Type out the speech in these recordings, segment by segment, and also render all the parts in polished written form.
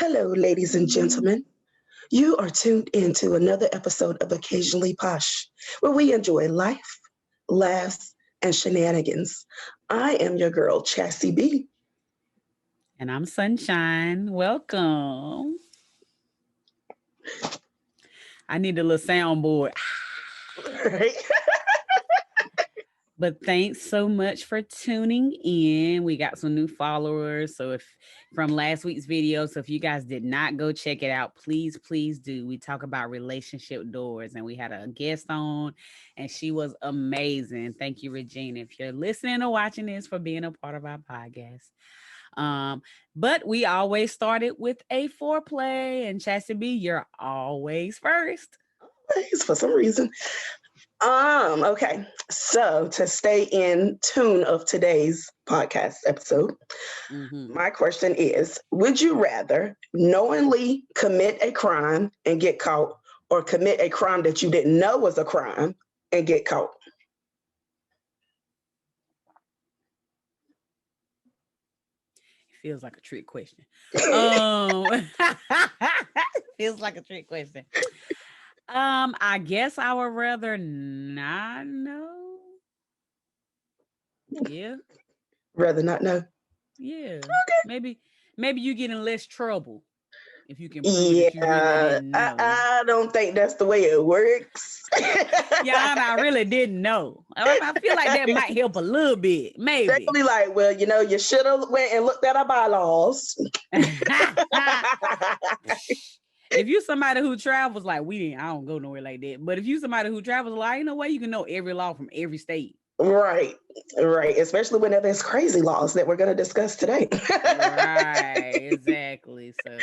Hello, ladies and gentlemen. You are tuned into another episode of Occasionally Posh, where we enjoy life, laughs, and shenanigans. I am your girl, Chassie B. And I'm Sunshine. Welcome. I need a little soundboard. Right? But thanks so much for tuning in. We got some new followers. So if from last week's video, so if you guys did not go check it out, please do. We talk about relationship doors and we had a guest on and she was amazing. Thank you, Regina, if you're listening or watching this, for being a part of our podcast. But we always started with a foreplay, and Chassie B, you're always first. For some reason. Okay. So to stay in tune of today's podcast episode, my question is, would you rather knowingly commit a crime and get caught, or commit a crime that you didn't know was a crime and get caught? Feels like a trick question. Feels like a trick question. I guess I would rather not know. Yeah. Rather not know. Yeah. Okay. Maybe you get in less trouble if you can prove that you really didn't know. I don't think that's the way it works. Yeah, I really didn't know. I feel like that might help a little bit. Maybe. They'll be like, well, you should have went and looked at our bylaws. If you somebody who travels, like I don't go nowhere like that. But if you somebody who travels, like, ain't no way you can know every law from every state. Right. Especially when there's crazy laws that we're going to discuss today. Right, exactly. So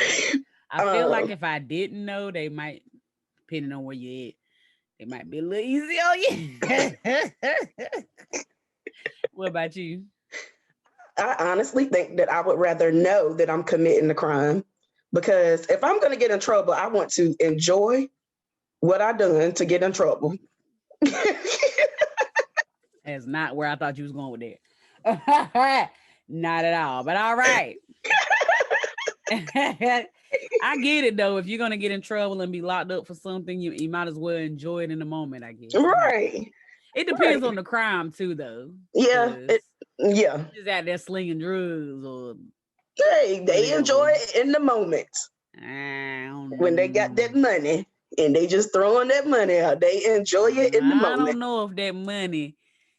I feel like if I didn't know, they might, depending on where you're at, it might be a little easy on you. What about you? I honestly think that I would rather know that I'm committing a crime, because if I'm going to get in trouble, I want to enjoy what I done to get in trouble. That's not where I thought you was going with that. Not at all, but all right. I get it though. If you're gonna get in trouble and be locked up for something, you might as well enjoy it in the moment, I guess. Right. It depends on the crime too, though. Yeah. Just out there slinging drugs or. Hey, they enjoy it in the moment. When they got that money and they just throwing that money out, they enjoy it in the moment. I don't know if that money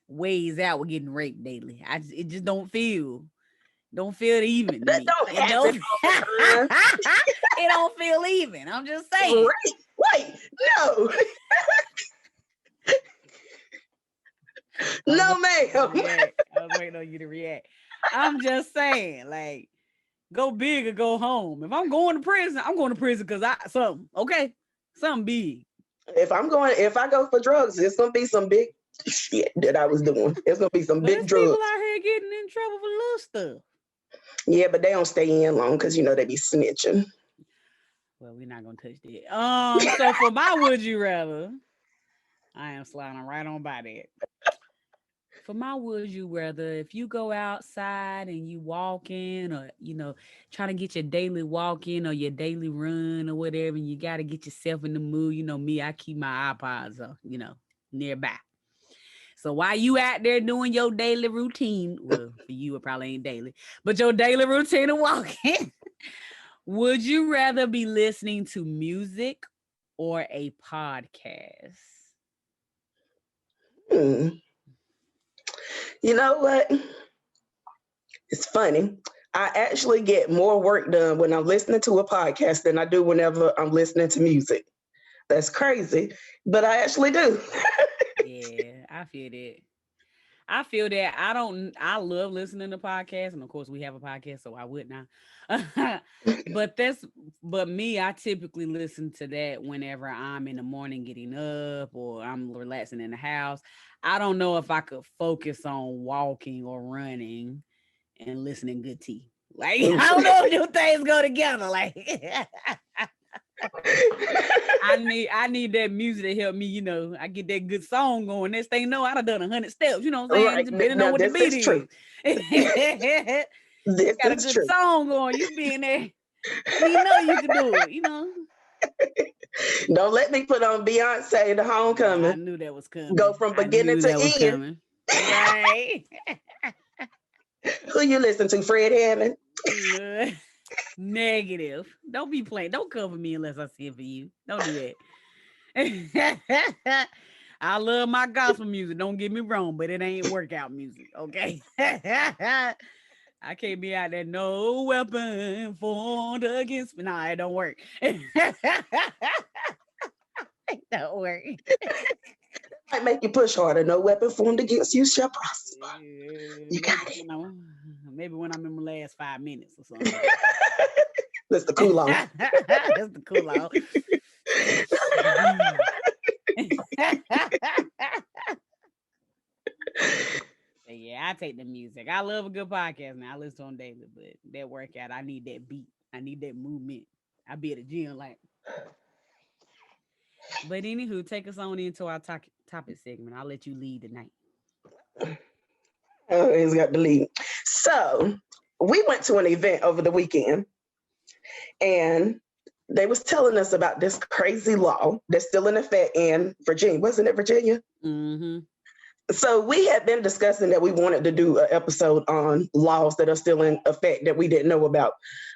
weighs out with getting raped daily. It just don't feel even. That don't happen all the time. It don't feel even. I'm just saying. Wait, no. No, ma'am. I was waiting on you to react. I'm just saying, like, go big or go home. If I'm going to prison, I'm going to prison because something big. If I go for drugs, it's gonna be some big shit that I was doing. It's gonna be some big drugs. People out here getting in trouble for little stuff. Yeah, but they don't stay in long because they be snitching. Well, we're not gonna touch that. So for my would you rather, I am sliding right on by that. For my would you rather, if you go outside and you walk in, or trying to get your daily walk in or your daily run or whatever, and you got to get yourself in the mood. Me, I keep my iPods nearby. So while you out there doing your daily routine, well, for you it probably ain't daily, but your daily routine of walking, would you rather be listening to music or a podcast? You know what? It's funny. I actually get more work done when I'm listening to a podcast than I do whenever I'm listening to music. That's crazy, but I actually do. Yeah, I feel that. I love listening to podcasts, and of course we have a podcast, so I would not. But me, I typically listen to that whenever I'm in the morning getting up or I'm relaxing in the house. I don't know if I could focus on walking or running and listening good tea. Like, I don't know if those things go together. Like, I need that music to help me, I get that good song going. Next thing you know, I'd have done 100 steps, you know what I'm saying? Right. Depending on what the beat is. This got a good true. song going. You be in there We know you can do it, you know. Don't let me put on Beyonce, The Homecoming. I knew that was coming. Go from beginning to end. Coming. Right. Who you listen to, Fred Hammond? Negative. Don't be playing. Don't cover me unless I see it for you. Don't do that. I love my gospel music. Don't get me wrong, but it ain't workout music. Okay. I can't be out there. No weapon formed against me. Nah, it don't work. It don't work. Might make you push harder. No weapon formed against you shall prosper. You got it. You know, maybe when I'm in my last 5 minutes or something. That's the cool off. That's the cool off. Yeah, I take the music. I love a good podcast now. I listen to them daily, but that workout, I need that beat. I need that movement. I be at the gym like. But anywho, take us on into our topic segment. I'll let you lead tonight. Oh, he's got the lead. So we went to an event over the weekend, and they was telling us about this crazy law that's still in effect in Virginia. Wasn't it Virginia? Mm-hmm. So we had been discussing that we wanted to do an episode on laws that are still in effect that we didn't know about.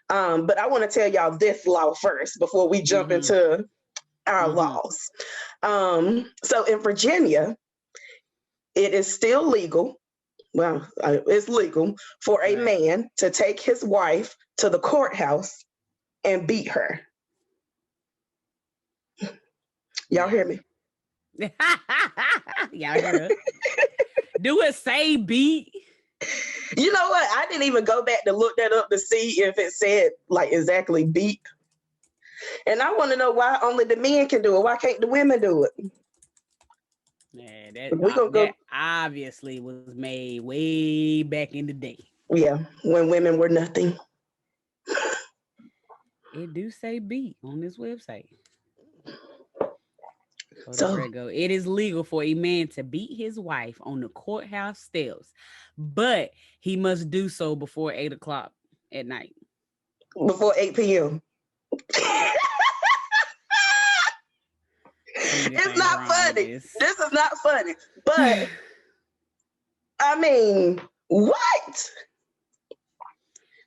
But I want to tell y'all this law first before we jump into our laws. So in Virginia, it is still legal. Well, it's legal for a man to take his wife to the courthouse and beat her. Y'all hear me? Y'all hear it? Do it say beat? You know what? I didn't even go back to look that up to see if it said like exactly beat. And I want to know why only the men can do it. Why can't the women do it? Yeah, that obviously was made way back in the day. Yeah, when women were nothing. It do say beat on this website. So it is legal for a man to beat his wife on the courthouse steps, but he must do so before 8 o'clock at night. Before 8 p.m. It's not funny. This is not funny. But I mean, what?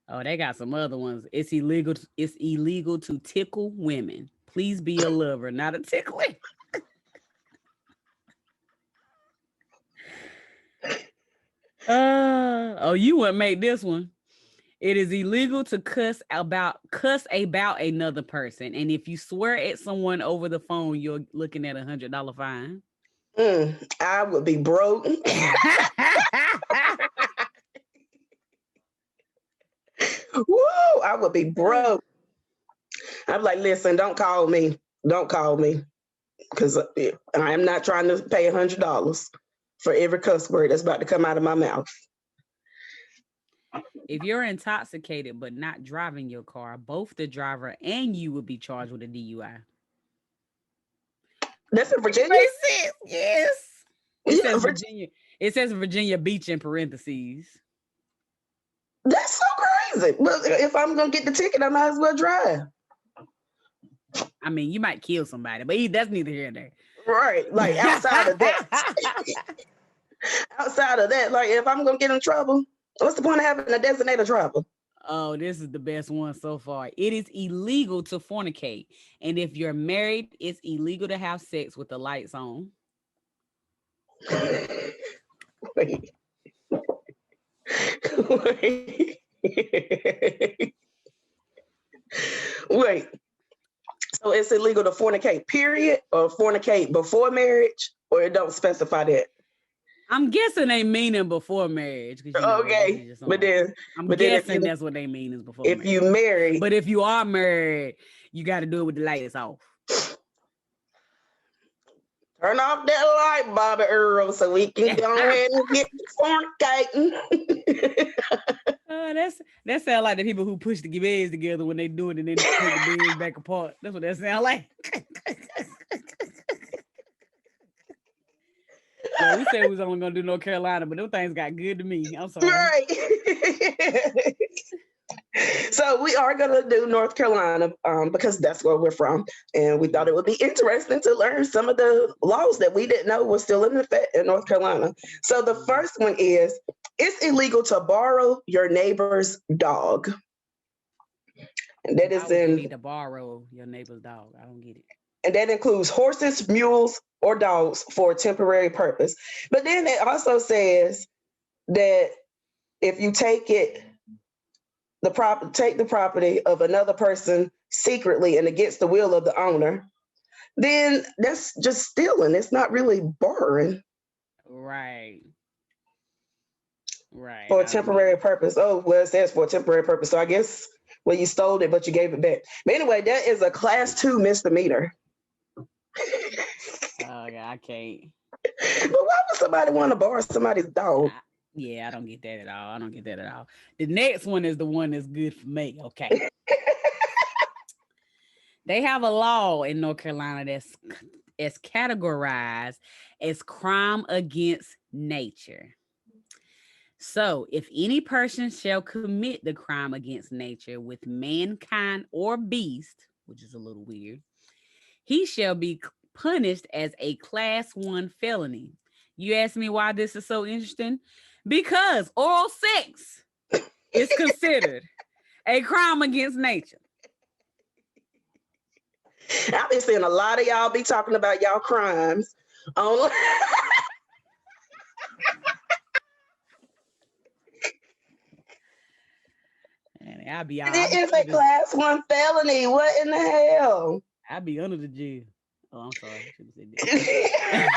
Oh, they got some other ones. It's illegal to tickle women. Please be a lover, not a tickler. You wouldn't make this one. It is illegal to cuss about another person, and if you swear at someone over the phone, you're looking at $100 fine. I would be broke. Woo! I would be broke. I'm like, listen, don't call me, because I am not trying to pay $100 for every cuss word that's about to come out of my mouth. If you're intoxicated but not driving your car, both the driver and you will be charged with a DUI. That's in Virginia? Yes. It says Virginia. It says Virginia Beach in parentheses. That's so crazy. Well, if I'm going to get the ticket, I might as well drive. I mean, you might kill somebody, but that's neither here nor there. Right. Like outside of that, like if I'm going to get in trouble, what's the point of having a designated driver? Oh, this is the best one so far. It is illegal to fornicate. And if you're married, it's illegal to have sex with the lights on. Wait. Wait. So it's illegal to fornicate, period, or fornicate before marriage, or it don't specify that? I'm guessing they meaning before marriage. Okay, I'm guessing that's what they mean is before. If you married, but if you are married, you got to do it with the lights off. Turn off that light, Bobby Earl, so we can go ahead and get fornicating. That sounds like the people who push the beds together when they do it and then take the beds back apart. That's what that sounds like. Yeah, we said we was only gonna do North Carolina, but those things got good to me. I'm sorry. Right. So we are going to do North Carolina because that's where we're from. And we thought it would be interesting to learn some of the laws that we didn't know were still in effect in North Carolina. So the first one is, it's illegal to borrow your neighbor's dog. And that is you need to borrow your neighbor's dog. I don't get it. And that includes horses, mules, or dogs for a temporary purpose. But then it also says that if you take the property of another person secretly and against the will of the owner, then that's just stealing. It's not really borrowing. Right. For a temporary purpose. Oh, well, it says for a temporary purpose. So I guess, well, you stole it, but you gave it back. But anyway, that is a class 2 misdemeanor. Oh, yeah, I can't. But why would somebody want to borrow somebody's dog? Yeah, I don't get that at all. The next one is the one that's good for me. Okay. They have a law in North Carolina that's categorized as crime against nature. So, if any person shall commit the crime against nature with mankind or beast, which is a little weird, he shall be punished as a class 1 felony. You ask me why this is so interesting? Because oral sex is considered a crime against nature. I've been seeing a lot of y'all be talking about y'all crimes on. And I'll be out. It is a class 1 felony. What in the hell? I'll be under the jail. Oh, I'm sorry. I shouldn't say that.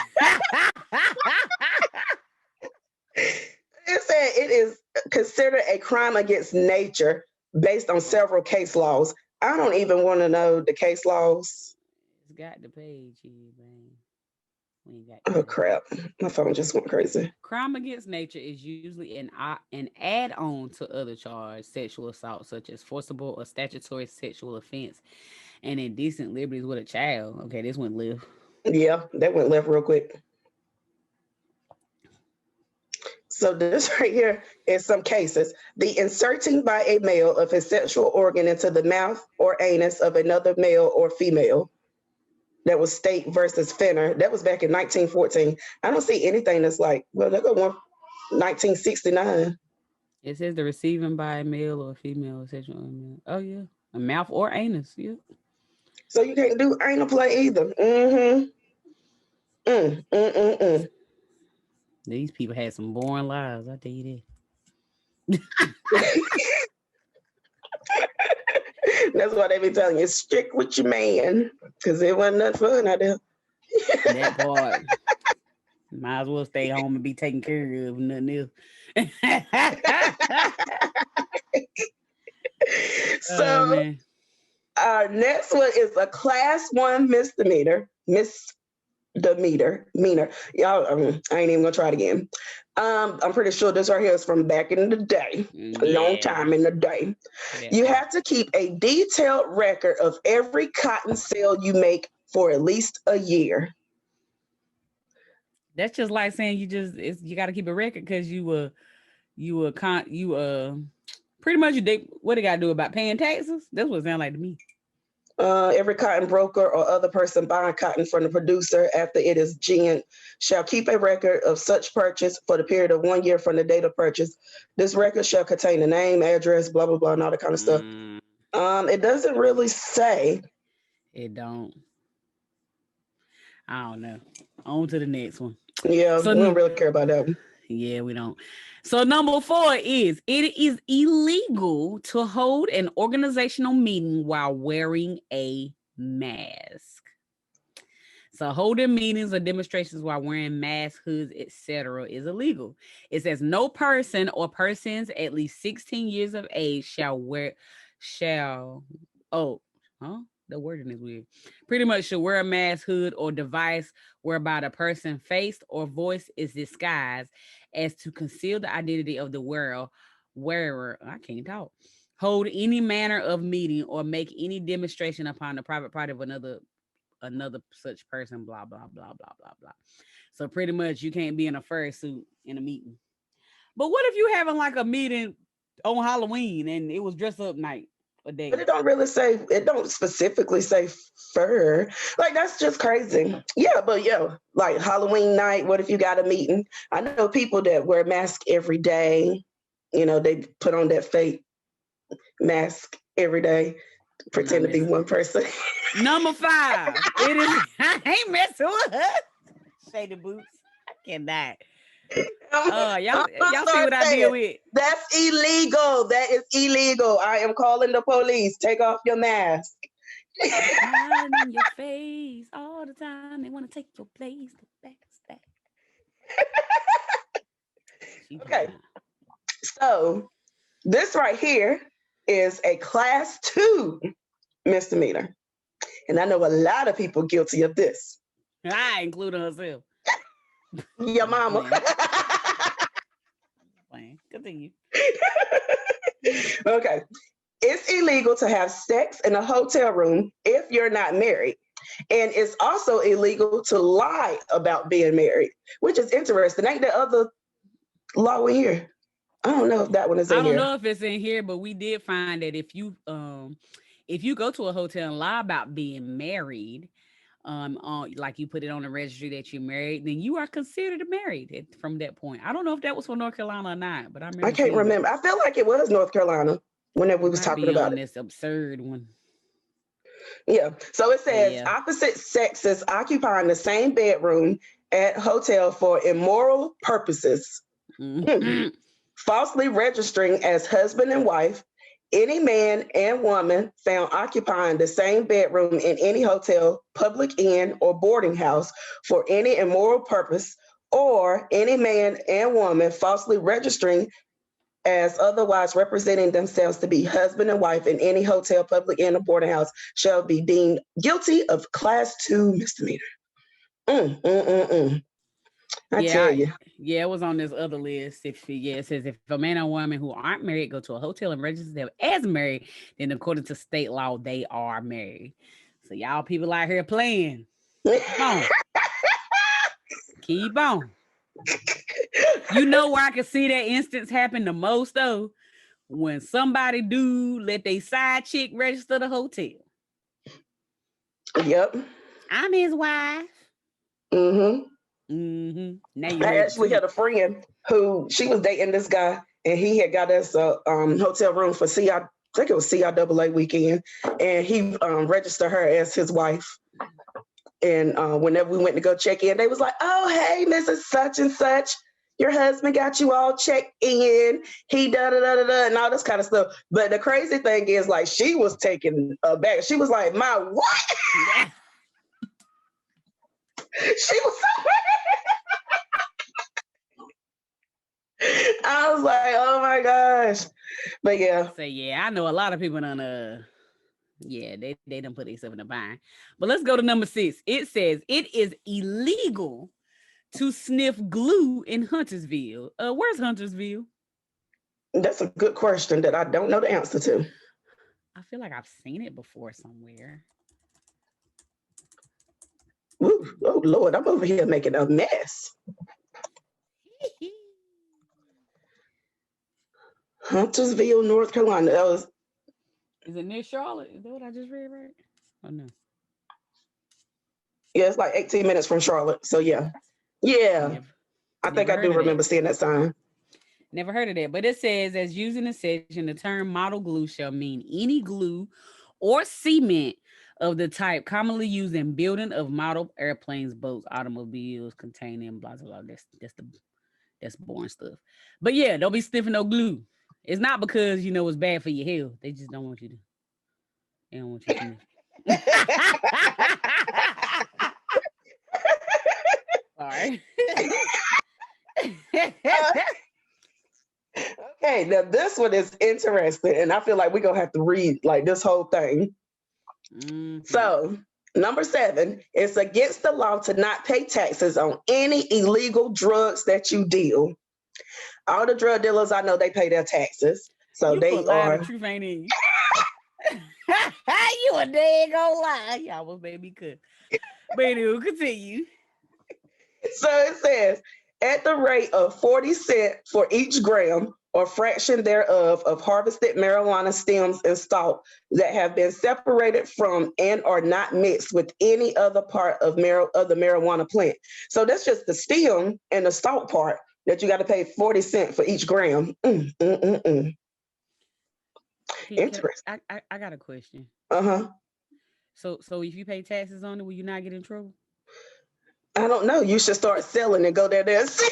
It said it is considered a crime against nature based on several case laws. I don't even want to know the case laws. It's got the page here, man. Oh crap! My phone just went crazy. Crime against nature is usually an add-on to other charged sexual assault, such as forcible or statutory sexual offense and indecent liberties with a child. Okay, this went left. Yeah, that went left real quick. So this right here is some cases. The inserting by a male of his sexual organ into the mouth or anus of another male or female. That was State versus Fenner. That was back in 1914. I don't see anything that's like, well, they got one 1969. It says the receiving by a male or female sexual organ. Oh, yeah. A mouth or anus. Yeah. So you can't do anal play either. These people had some boring lives, I tell you that. That's why they be telling you, stick with your man, because it wasn't that fun out there. That part. Might as well stay home and be taken care of, nothing else. So our next one is a class 1 misdemeanor. Y'all, I ain't even gonna try it again. I'm pretty sure this right here is from back in the day, a long time in the day. Yeah. You have to keep a detailed record of every cotton sale you make for at least a year. That's just like saying you got to keep a record because you pretty much what they got to do about paying taxes. That's what it sounds like to me. Every cotton broker or other person buying cotton from the producer after it is ginned shall keep a record of such purchase for the period of 1 year from the date of purchase. This record shall contain the name, address, blah, blah, blah, and all that kind of stuff. It doesn't really say. It don't. I don't know. On to the next one. Yeah, so we don't really care about that one. Yeah, we don't. So number 4 is, it is illegal to hold an organizational meeting while wearing a mask. So holding meetings or demonstrations while wearing masks, hoods, etc. is illegal. It says no person or persons at least 16 years of age the wording is weird. Pretty much should wear a mask, hood, or device whereby the person's face or voice is disguised as to conceal the identity of the wearer. I can't talk. Hold any manner of meeting or make any demonstration upon the private property of another such person, blah, blah, blah, blah, blah, blah. So pretty much you can't be in a fursuit in a meeting. But what if you having like a meeting on Halloween, and it was dress up night a day. But it don't really say, it don't specifically say fur. Like, that's just crazy. Yeah, but yeah, like Halloween night, what if you got a meeting? I know people that wear masks every day. You know, they put on that fake mask every day, pretend to be one person. Number 5. It is, I ain't messing with her. Shady boots. I cannot. Y'all see what I deal with. That's illegal. That is illegal. I am calling the police. Take off your mask. Smiling in your face all the time. They want to take your place. The backstab. Okay. So this right here is a class 2 misdemeanor. And I know a lot of people guilty of this. I including herself. Your mama. Continue. Okay. It's illegal to have sex in a hotel room if you're not married. And it's also illegal to lie about being married, which is interesting. Ain't there other law in here? I don't know if that one is in here. I don't know if it's in here, but we did find that if you go to a hotel and lie about being married, like you put it on the registry that you're married, then you are considered married from that point. I don't know if that was for North Carolina or not, but I can't remember. I feel like it was North Carolina whenever we was talking about it. This absurd one. Yeah. So it says opposite sexes occupying the same bedroom at hotel for immoral purposes. Mm-hmm. Falsely registering as husband and wife. Any man and woman found occupying the same bedroom in any hotel, public inn, or boarding house for any immoral purpose, or any man and woman falsely registering as otherwise representing themselves to be husband and wife in any hotel, public inn, or boarding house shall be deemed guilty of class 2 misdemeanor. I tell you. Yeah, it was on this other list. It says if a man or woman who aren't married go to a hotel and register them as married, then according to state law, they are married. So y'all people out here playing. Keep on. Keep on. You know where I can see that instance happen the most though? When somebody do let they side chick register the hotel. Yep. I'm his wife. Mm-hmm. Now I actually had a friend who she was dating this guy, and he had got us a hotel room for I think it was CIAA weekend, and he registered her as his wife. And whenever we went to go check in, they was like, "Oh, hey, Mrs. Such and Such, your husband got you all checked in. He da da da da da," and all this kind of stuff. But the crazy thing is, like, she was taken aback. She was like, "My what?" Yeah. She was so I was like, "Oh my gosh." But yeah. So I know a lot of people done they done put themselves in a bind. But let's go to number 6. It says it is illegal to sniff glue in Huntersville. Where's Huntersville? That's a good question that I don't know the answer to. I feel like I've seen it before somewhere. Ooh, oh Lord, I'm over here making a mess. Huntersville, North Carolina. Is it near Charlotte? Is that what I just read right? Oh no. Yeah, it's like 18 minutes from Charlotte. So yeah. I think I do remember seeing that sign. Never heard of that. But it says, as used in the section, the term model glue shall mean any glue or cement of the type commonly used in building of model airplanes, boats, automobiles, containing blah blah blah. That's boring stuff. But yeah, don't be sniffing no glue. It's not because it's bad for your health. They just don't want you to. They don't want you to. Sorry. Okay, now this one is interesting, and I feel like we're gonna have to read like this whole thing. Mm-hmm. So, number 7, it's against the law to not pay taxes on any illegal drugs that you deal. All the drug dealers I know, they pay their taxes, so they are. The truth ain't in you. You a dang old lie. Y'all almost made me cook. But anyway, continue. So it says, at the rate of 40 cents for each gram or fraction thereof of harvested marijuana stems and stalk that have been separated from and are not mixed with any other part of the marijuana plant. So that's just the stem and the stalk part that you got to pay 40 cents for each gram. Interesting. I got a question. Uh-huh. So if you pay taxes on it, will you not get in trouble? I don't know. You should start selling and go there and see.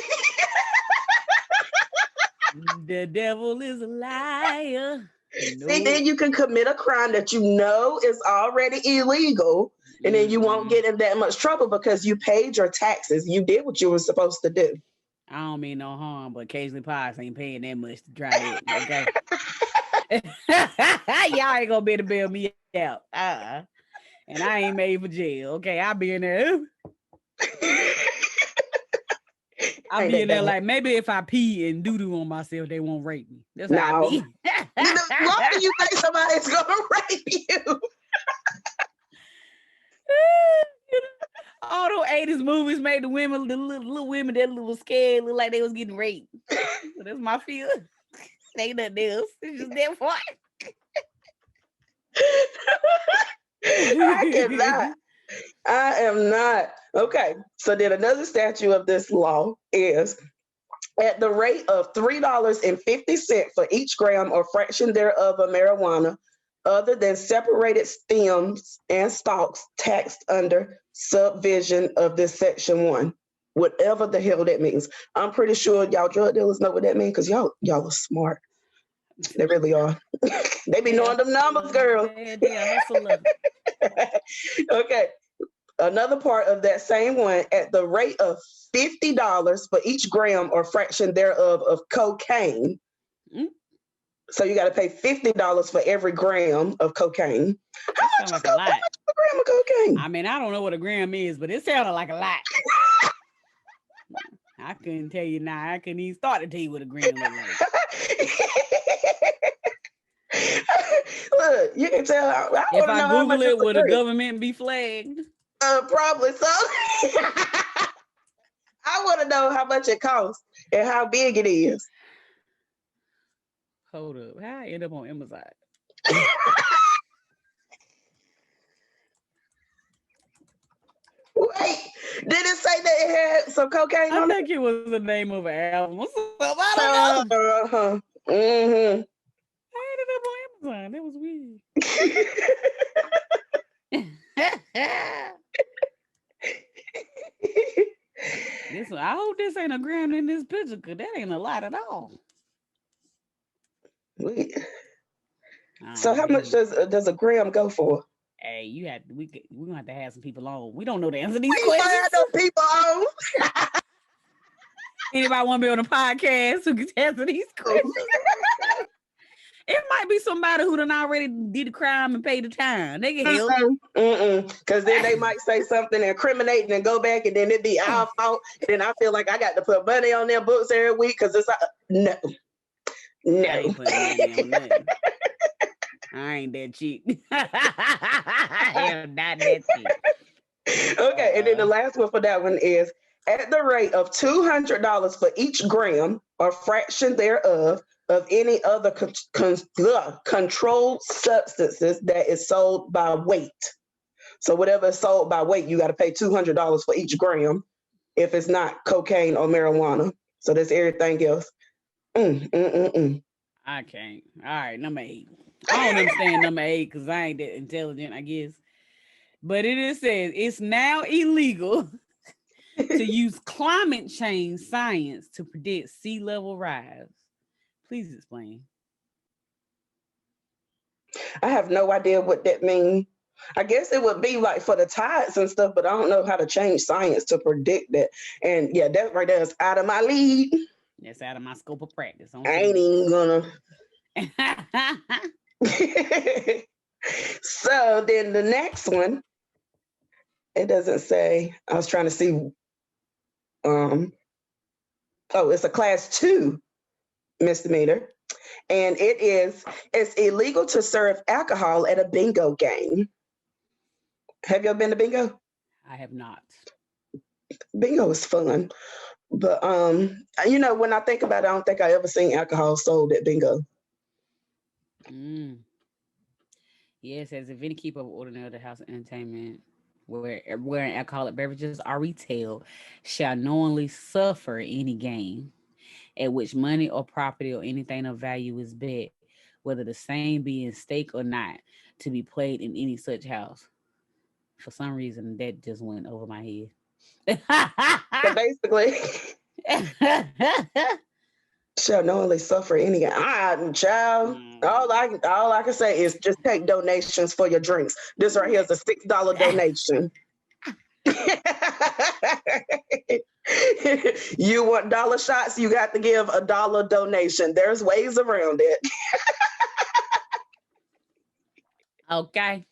The devil is a liar. See, then you can commit a crime that you know is already illegal, and then you won't get in that much trouble because you paid your taxes. You did what you were supposed to do. I don't mean no harm, but occasionally pies ain't paying that much to drive it. Okay. Y'all ain't gonna be able to bail me out. And I ain't made for jail. Okay, I'll be in there. I'll be in there like, maybe if I pee and doo-doo on myself, they won't rape me. That's how I be. Why do you think somebody's gonna rape you? All those 80s movies made the women, the little women, that little scared, look like they was getting raped. So that's my feel. Ain't nothing else. It's just that part. I cannot. I am not. Okay. So then another statute of this law is at the rate of $3.50 for each gram or fraction thereof of marijuana, other than separated stems and stalks taxed under subvision of this section 1. Whatever the hell that means. I'm pretty sure y'all drug dealers know what that means because y'all are smart. They really are. They be knowing them numbers, girl. Okay. Another part of that same one, at the rate of $50 for each gram or fraction thereof of cocaine. So you got to pay $50 for every gram of cocaine. How much is a gram of cocaine? I mean, I don't know what a gram is, but it sounded like a lot. I couldn't tell you now. I couldn't even start to tell you what a gram looked like. Look, you can tell. If I Google it, would the government be flagged? Probably so. I want to know how much it costs and how big it is. Hold up. How I end up on Amazon? Wait, did it say that it had some cocaine on it? I think it was the name of an album. I don't know. Mm-hmm. I ended up on Amazon. That was weird. I hope this ain't a gram in this picture, because that ain't a lot at all. Wait. So how much does a gram go for? Hey, we're gonna have to have some people on. We don't know the answer to these questions. Have no people on. Anybody want to be on a podcast who can answer these questions? It might be somebody who done already did the crime and paid the time. They can help. Because then they might say something incriminating and go back, and then it'd be our fault. And then I feel like I got to put money on their books every week because it's no. I ain't putting money on that. I ain't that cheap. I am not that cheap. Okay, and then the last one for that one is at the rate of $200 for each gram or fraction thereof of any other controlled substances that is sold by weight. So whatever is sold by weight, you got to pay $200 for each gram if it's not cocaine or marijuana. So that's everything else. I can't. All right, number 8. I don't understand number 8 because I ain't that intelligent, I guess. But it says it's now illegal to use climate change science to predict sea level rise. Please explain. I have no idea what that means. I guess it would be like for the tides and stuff, but I don't know how to change science to predict that. And yeah, that right there is out of my league. That's out of my scope of practice. I ain't even gonna. So then the next one, it doesn't say. I was trying to see. It's a class 2 misdemeanor, and it's illegal to serve alcohol at a bingo game. Have you ever been to bingo? I have not. Bingo is fun. But when I think about it, I don't think I ever seen alcohol sold at bingo. Yeah, it says if any keeper of ordinary the house of entertainment wherein alcoholic beverages are retailed shall knowingly suffer any gain at which money or property or anything of value is bet, whether the same be in stake or not, to be played in any such house. For some reason, that just went over my head. So basically, shall knowingly suffer any child. All I can say is just take donations for your drinks. This right here is a $6 donation. You want dollar shots, you got to give a $1 donation. There's ways around it. Okay.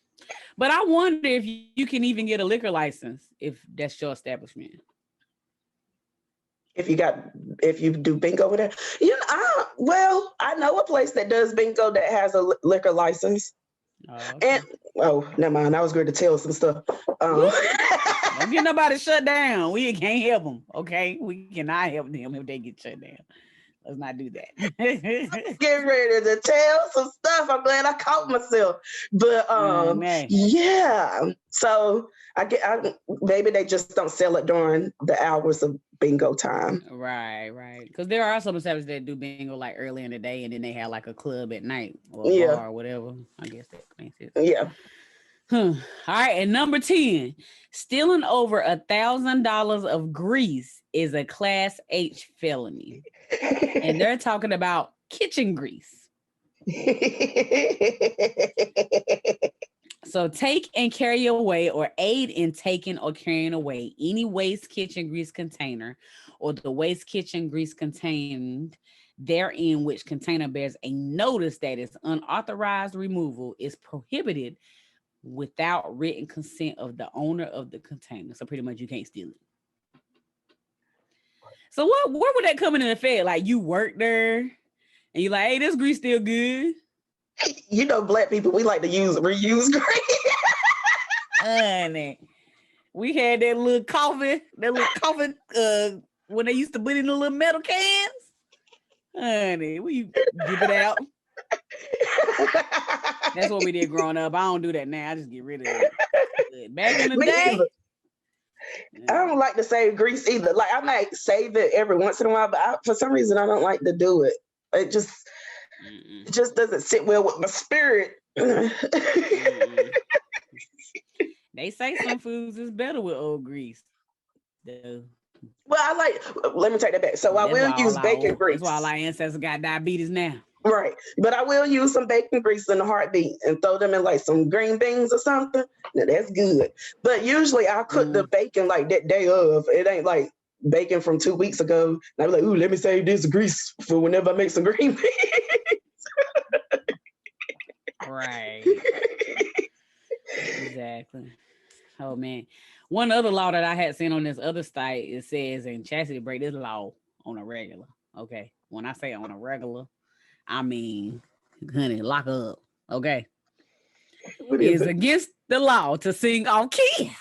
But I wonder if you can even get a liquor license if that's your establishment. If you do bingo with it, I know a place that does bingo that has a liquor license. Okay. And never mind. I was going to tell some stuff. Don't get nobody shut down. We can't help them. Okay, we cannot help them if they get shut down. Let's not do that. Get ready to tell some stuff. I'm glad I caught myself. But yeah. So maybe they just don't sell it during the hours of bingo time. Right. Because there are some establishments that do bingo like early in the day, and then they have like a club at night or a bar or whatever. I guess that makes sense. Yeah. All right, and number 10, stealing over $1,000 of grease is a Class H felony. And they're talking about kitchen grease. So take and carry away or aid in taking or carrying away any waste kitchen grease container or the waste kitchen grease contained therein, which container bears a notice that its unauthorized removal is prohibited without written consent of the owner of the container. So pretty much you can't steal it. So where would that come in effect? Like you work there and you're like, hey, this grease still good. You know, Black people, we like to reuse grease. Honey, we had that little coffee, when they used to put in the little metal cans. Honey, we give it out. That's what we did growing up. I don't do that now. I just get rid of it. Back in the day. I don't like to save grease either. Like I might save it every once in a while, but for some reason I don't like to do it. It just doesn't sit well with my spirit. They say some foods is better with old grease. Though. Well, let me take that back. So I will use bacon grease. That's why all our ancestors got diabetes now. Right. But I will use some bacon grease in a heartbeat and throw them in like some green beans or something. Now that's good. But usually I'll cook the bacon like that day of. It ain't like bacon from 2 weeks ago. And I'll be like, ooh, let me save this grease for whenever I make some green beans. Right. Exactly. Oh man. One other law that I had seen on this other site, it says, and Chastity break this law on a regular. Okay. When I say on a regular, I mean, honey, lock up. Okay. It is against the law to sing off key.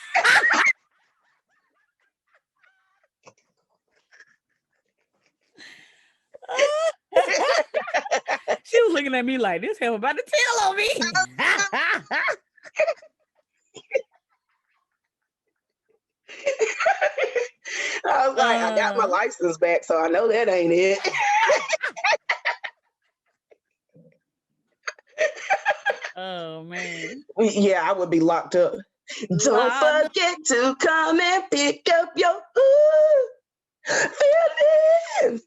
She was looking at me like, this hell about to tell on me. I was like, I got my license back, so I know that ain't it. Oh man. Yeah, I would be locked up. Don't forget to come and pick up your feelings.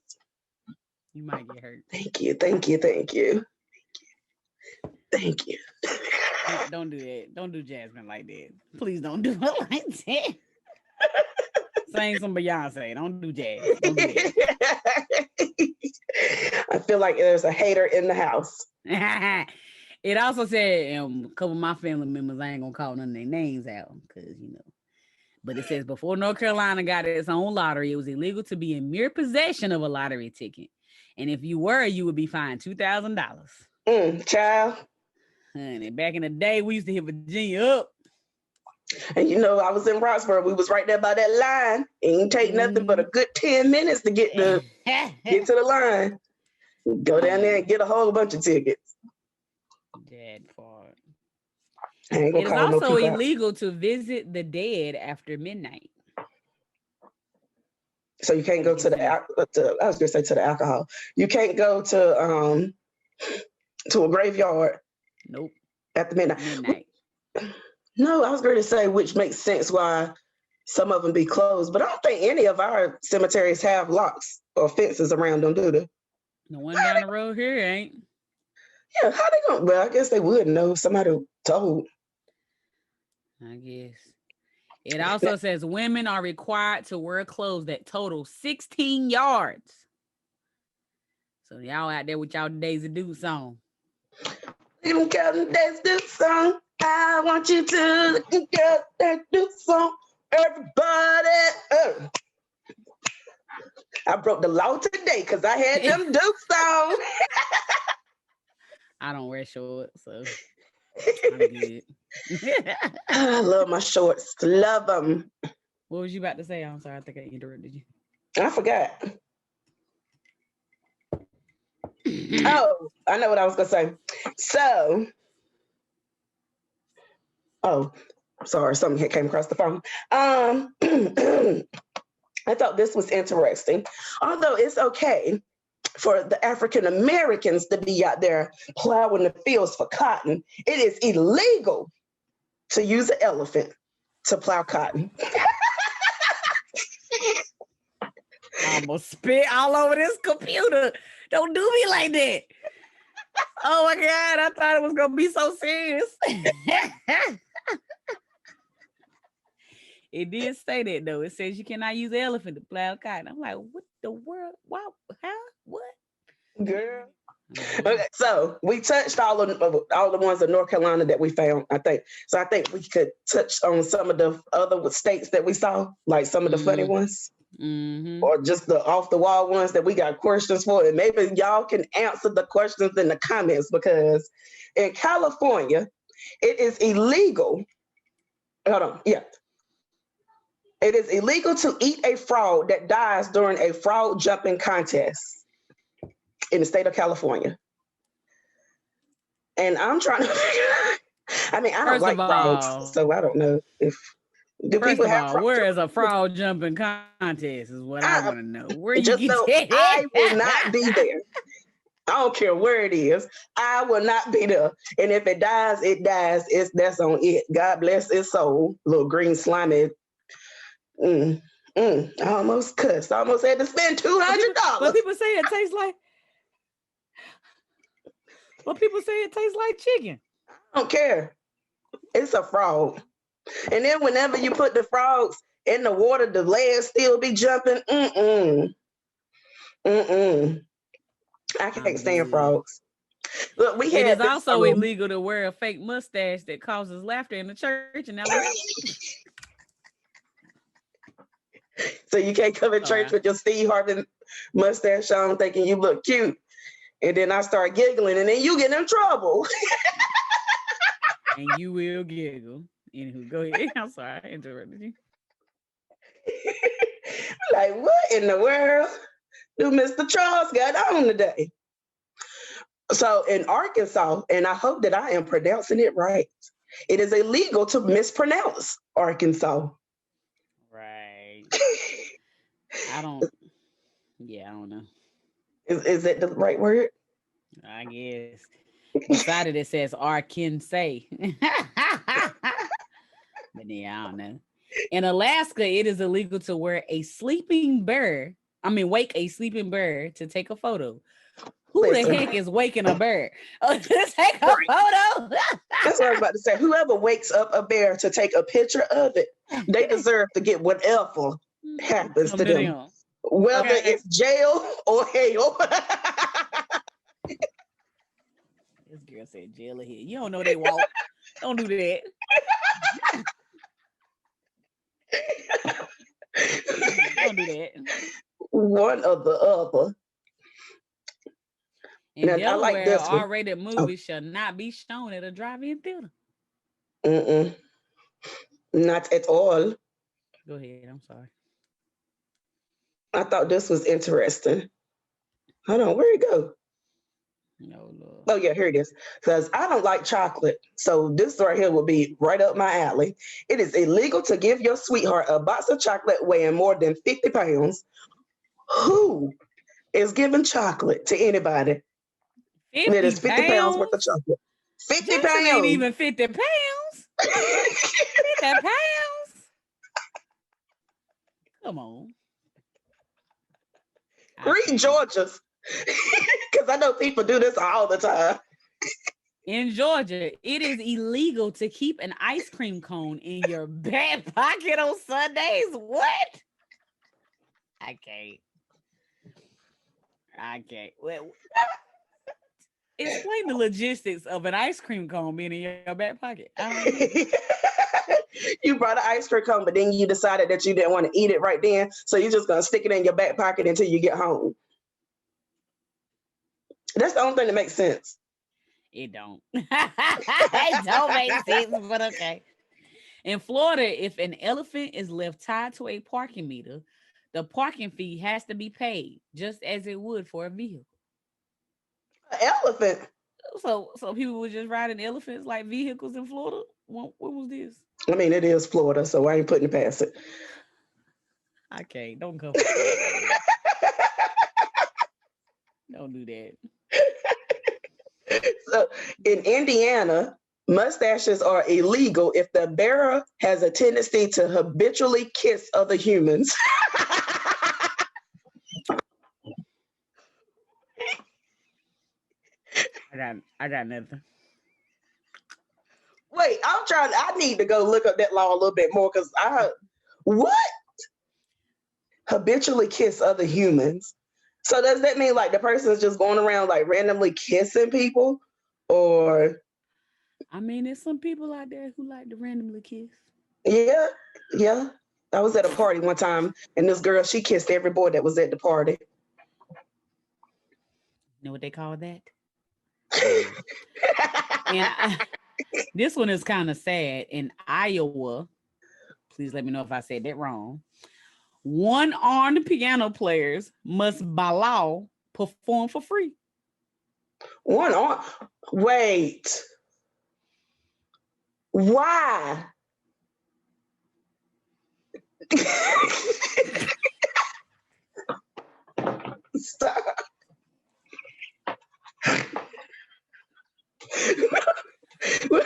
You might get hurt. Thank you. Don't do that. Don't do Jasmine like that. Please don't do it like that. Sing some Beyonce. Don't do jazz. Don't do that. I feel like there's a hater in the house. It also said a couple of my family members, I ain't gonna call none of their names out because but it says before North Carolina got its own lottery, it was illegal to be in mere possession of a lottery ticket, and if you were, you would be fined $2,000. Child, honey, back in the day, we used to hit Virginia up. And you know, I was in Roxborough. We was right there by that line. It ain't take nothing but a good 10 minutes to get to the line. Go down there and get a whole bunch of tickets. That part. It is also illegal to visit the dead after midnight. So you can't go to I was gonna say to the alcohol. You can't go to a graveyard. Nope. After midnight. No, I was going to say, which makes sense why some of them be closed, but I don't think any of our cemeteries have locks or fences around them, do they? The one down the road here ain't. Yeah, how they going? Well, I guess they would know. Somebody told. I guess. It also says women are required to wear clothes that total 16 yards. So y'all out there with y'all Daisy Duke song. You got the Daisy Duke song. I want you to get that Duke song. Everybody. I broke the law today because I had them Duke songs. I don't wear shorts, so I'm good. I love my shorts. Love them. What was you about to say? I'm sorry. I think I interrupted you. I forgot. Oh, I know what I was going to say. So, sorry. Something came across the phone. I thought this was interesting. Although it's okay for the African Americans to be out there plowing the fields for cotton, it is illegal to use an elephant to plow cotton. I almost spit all over this computer. Don't do me like that. Oh my God, I thought it was going to be so serious. It did say that though. It says you cannot use the elephant to plow cotton. I'm like, what the world? Wow, how? What? Girl. Okay, so we touched all the ones in North Carolina that we found, I think. So I think we could touch on some of the other states that we saw, like some of the funny ones. Or just the off the wall ones that we got questions for. And maybe y'all can answer the questions in the comments, because in California, it is illegal. Hold on. Yeah. It is illegal to eat a frog that dies during a frog jumping contest in the state of California. And I'm trying to figure, I mean, I don't like frogs, so I don't know if people have frogs. Where is a frog jumping contest is what I want to know. Where you get that? I will not be there. I don't care where it is. I will not be there. And if it dies, it dies. That's on it. God bless its soul. Little green slimy. I almost cussed. I almost had to spend $200. But people say it tastes like. Well, people say it tastes like chicken. I don't care. It's a frog. And then whenever you put the frogs in the water, the legs still be jumping. I can't stand frogs. Look, it is also illegal to wear a fake mustache that causes laughter in the church in Alabama. So you can't come in church with your Steve Harvey mustache on thinking you look cute. And then I start giggling and then you get in trouble. And you will giggle. Anywho, go ahead. I'm sorry, I interrupted you. Like, what in the world do Mr. Charles got on today? So in Arkansas, and I hope that I am pronouncing it right, it is illegal to mispronounce Arkansas. Right. I don't know. Is that the right word? I guess. Beside it says Arkansas. But yeah, I don't know. In Alaska, it is illegal to wake a sleeping bird to take a photo. Who the heck is waking a bird? To take a photo? That's what I was about to say. Whoever wakes up a bear to take a picture of it, they deserve to get whatever happens to them. Whether it's jail or hell. This girl said jail or hell. You don't know they walk. Don't do that. Don't do that. One or the other. In Delaware, I like this one. R-rated movies shall not be shown at a drive-in theater. Not at all. Go ahead. I'm sorry. I thought this was interesting. Hold on, where'd it go? No, Lord. Oh, yeah, here it is. Because I don't like chocolate. So this right here will be right up my alley. It is illegal to give your sweetheart a box of chocolate weighing more than 50 pounds. Who is giving chocolate to anybody? 50 That is 50 pounds worth of pounds? chocolate. 50 Jackson pounds. ain't even 50 pounds. 50 pounds? Come on. Read Georgia's. Because I know people do this all the time. In Georgia, it is illegal to keep an ice cream cone in your back pocket on Sundays. What? I can't. Well, explain the logistics of an ice cream cone being in your back pocket. You brought an ice cream cone, but then you decided that you didn't want to eat it right then. So you're just going to stick it in your back pocket until you get home. That's the only thing that makes sense. It don't. It don't make sense, but okay. In Florida, if an elephant is left tied to a parking meter, the parking fee has to be paid, just as it would for a vehicle. An elephant? So people were just riding elephants like vehicles in Florida? What was this? I mean, it is Florida, so I ain't putting it past it. I can't. Don't come. Don't do that. So in Indiana, mustaches are illegal if the bearer has a tendency to habitually kiss other humans. I got nothing. Wait, I need to go look up that law a little bit more because what? Habitually kiss other humans. So does that mean like the person is just going around like randomly kissing people? Or I mean, there's some people out there who like to randomly kiss. Yeah. I was at a party one time and this girl, she kissed every boy that was at the party. You know what they call that? And this one is kind of sad. In Iowa, please let me know if I said that wrong. One-armed piano players must, by law, perform for free. One arm? Wait. Why? Stop. Wait,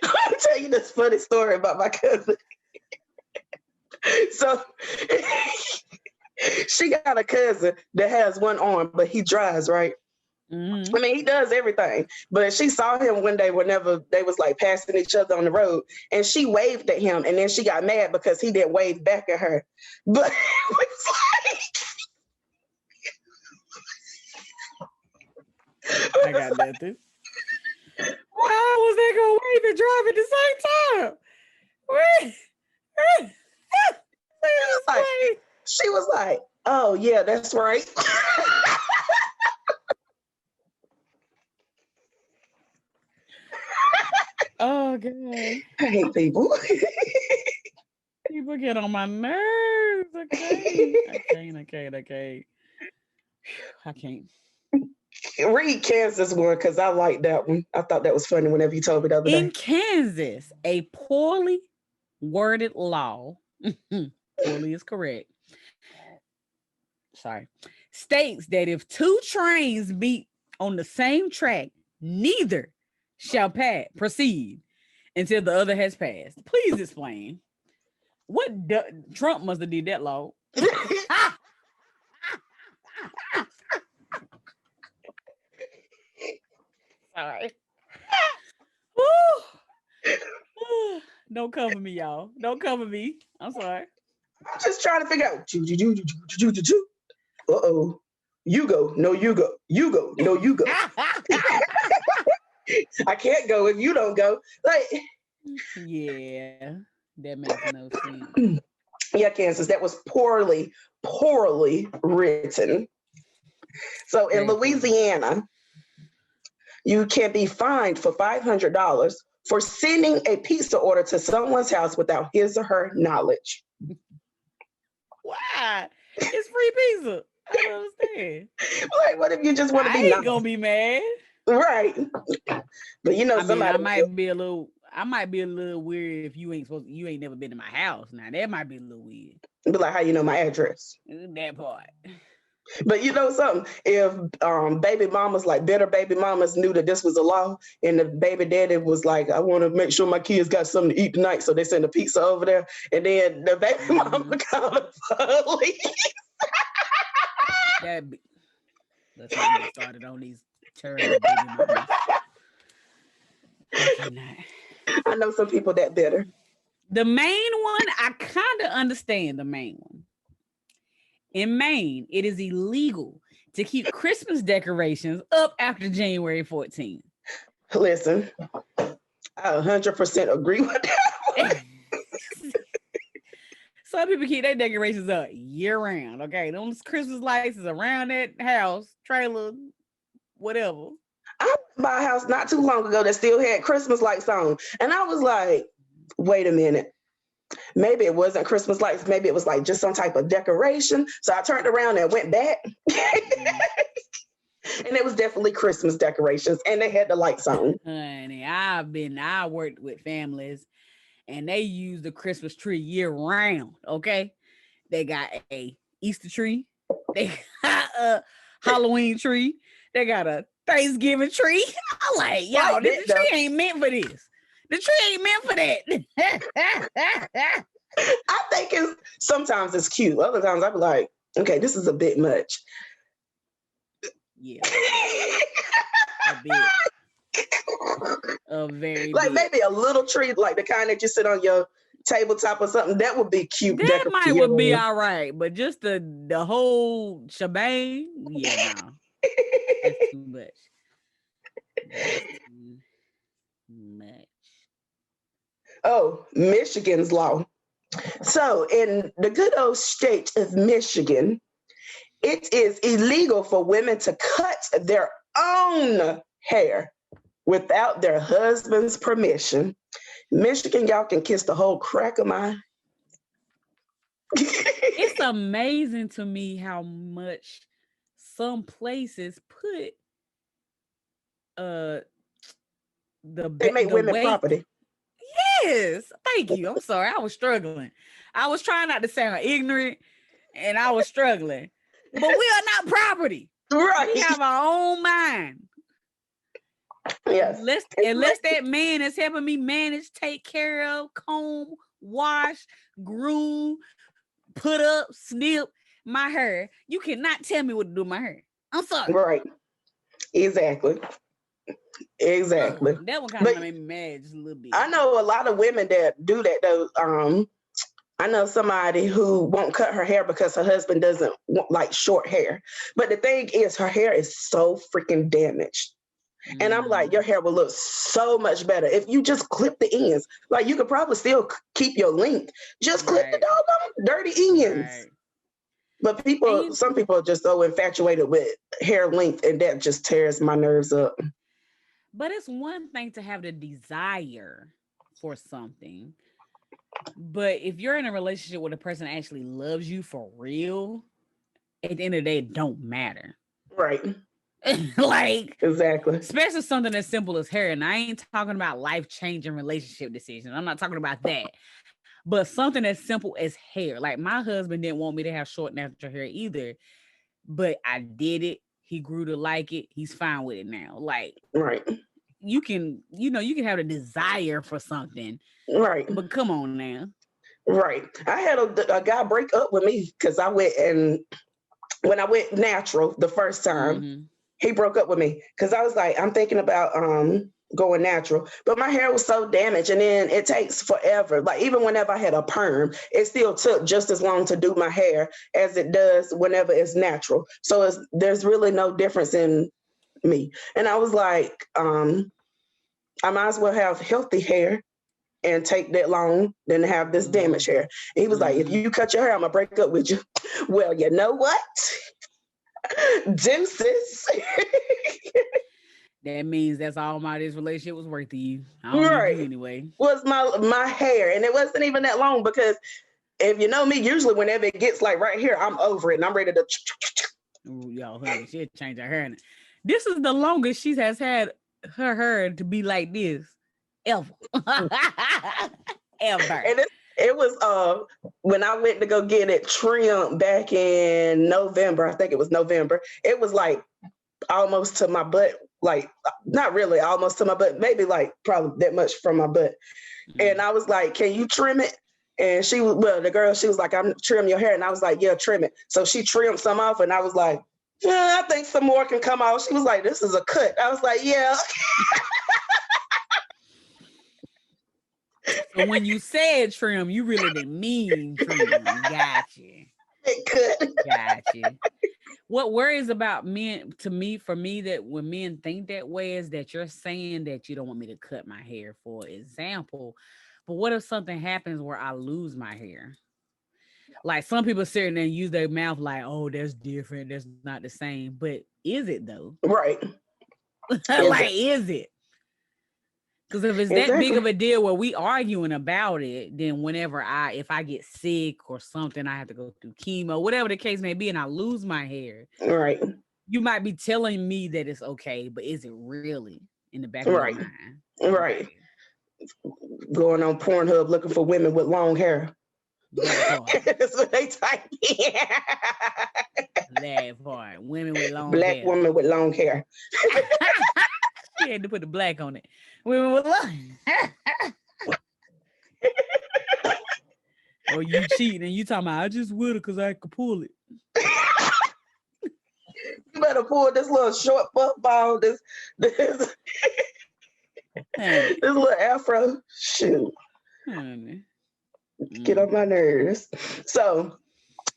I'll tell you this funny story about my cousin. So she got a cousin that has one arm, but he drives, right? Mm-hmm. I mean, he does everything. But she saw him one day whenever they was like passing each other on the road, and she waved at him, and then she got mad because he didn't wave back at her. But it's like, I got nothing. Why was they gonna wave and drive at the same time? She was like, "Oh yeah, that's right." Oh God, I hate people. People get on my nerves. Okay, I can't. Read Kansas one because I like that one. I thought that was funny whenever you told me the other day. In Kansas, a poorly worded law, poorly is correct, states that if two trains meet on the same track, neither shall proceed until the other has passed. Please explain. Trump must have did that law. Sorry. Don't cover me, y'all. Don't cover me. I'm sorry. I'm just trying to figure out. Uh-oh. You go. No, you go. You go. No, you go. I can't go if you don't go. Like, yeah, that makes no sense. Yeah, Kansas, that was poorly written. So in Louisiana, you can be fined for $500 for sending a pizza order to someone's house without his or her knowledge? Why? It's free pizza. I don't understand. Like, what if you just want to be nice? I nice? ain't gonna be mad. Right. But you know, I might be a little weird if you ain't never been to my house. Now that might be a little weird. Be like, how you know my address? That part. But you know something, if baby mamas, like better baby mamas, knew that this was a law, and the baby daddy was like, I want to make sure my kids got something to eat tonight, so they send a pizza over there, and then the baby mama called the police. Let's not get started on these terrible baby mamas. I know some people that better. The main one, I kind of understand the main one. In Maine, it is illegal to keep Christmas decorations up after January 14th. Listen, I 100% agree with that. Some people keep their decorations up year round. Okay, those Christmas lights is around that house, trailer, whatever. I went by a house not too long ago that still had Christmas lights on, and I was like, wait a minute. Maybe it wasn't Christmas lights. Maybe it was like just some type of decoration. So I turned around and went back. And it was definitely Christmas decorations. And they had the lights on. Honey, I worked with families and they use the Christmas tree year round. Okay. They got a Easter tree. They got a Halloween tree. They got a Thanksgiving tree. I'm like, yo, this tree ain't meant for this. The tree ain't meant for that. I think sometimes it's cute. Other times I'd be like, okay, this is a bit much. Yeah. A bit. A very like bit. Maybe a little tree, like the kind that you sit on your tabletop or something. That would be cute. That would be all right. But just the whole shebang, yeah, no. That's too much. That's too much. Oh, Michigan's law. So in the good old state of Michigan, it is illegal for women to cut their own hair without their husband's permission. Michigan, y'all can kiss the whole crack of my... It's amazing to me how much some places put they make women property. Yes, thank you. I'm sorry, I was struggling. I was trying not to sound ignorant, and I was struggling. But we are not property. Right. We have our own mind. Yes. Unless that man is helping me manage, take care of, comb, wash, groom, put up, snip my hair. You cannot tell me what to do with my hair. I'm sorry. Right. Exactly. That one kind of made me mad just a little bit. I know a lot of women that do that though. I know somebody who won't cut her hair because her husband doesn't like short hair. But the thing is, her hair is so freaking damaged. And I'm like, your hair will look so much better if you just clip the ends. Like, you could probably still keep your length. Just clip the doggone dirty ends. Right. But some people are just so infatuated with hair length, and that just tears my nerves up. But it's one thing to have the desire for something. But if you're in a relationship with a person that actually loves you for real, at the end of the day, it don't matter. Right. Like, exactly. Especially something as simple as hair. And I ain't talking about life-changing relationship decisions. I'm not talking about that. But something as simple as hair. Like, my husband didn't want me to have short natural hair either. But I did it. He grew to like it. He's fine with it now. Like, right. You can have a desire for something. Right. But come on now. Right. I had a guy break up with me because when I went natural the first time, he broke up with me because I was like, I'm thinking about going natural, but my hair was so damaged, and then it takes forever. Like, even whenever I had a perm, it still took just as long to do my hair as it does whenever it's natural. So there's really no difference in me. And I was like, I might as well have healthy hair and take that long than have this damaged hair. And he was like, if you cut your hair, I'm gonna break up with you. Well, you know what? Deuces. That means that's all this relationship was worth to you. I don't need you anyway. Was my hair, and it wasn't even that long because if you know me, usually whenever it gets like right here, I'm over it and I'm ready to. Ooh, yo, honey, she'll change her hair. This is the longest she has had her hair to be like this ever. Ever. And it was when I went to go get it trimmed back in November. I think it was November. It was like almost to my butt. Like, not really almost to my butt, maybe like probably that much from my butt. Mm-hmm. And I was like, can you trim it? And the girl, she was like, I'm trim your hair. And I was like, yeah, trim it. So she trimmed some off and I was like, yeah, I think some more can come out. She was like, this is a cut. I was like, yeah. So when you said trim, you really didn't mean trim. Gotcha. It could. Gotcha. What worries about men for me that when men think that way is that you're saying that you don't want me to cut my hair, for example. But what if something happens where I lose my hair? Like some people sit there and use their mouth like, oh, that's different. That's not the same. But is it though? Right. Is it? Because if it's that big of a deal where we arguing about it, then if I get sick or something, I have to go through chemo, whatever the case may be, and I lose my hair. Right. You might be telling me that it's okay, but is it really in the back of my mind? Right. Going on Pornhub looking for women with long hair. That's what they type in. That part. Women with long hair. Black women with long hair. You had to put the black on it. Women with long. Or you cheating and you talking about, I just would it because I could pull it. You better pull this little short football, this little afro. Shoot. Honey. Get on my nerves. So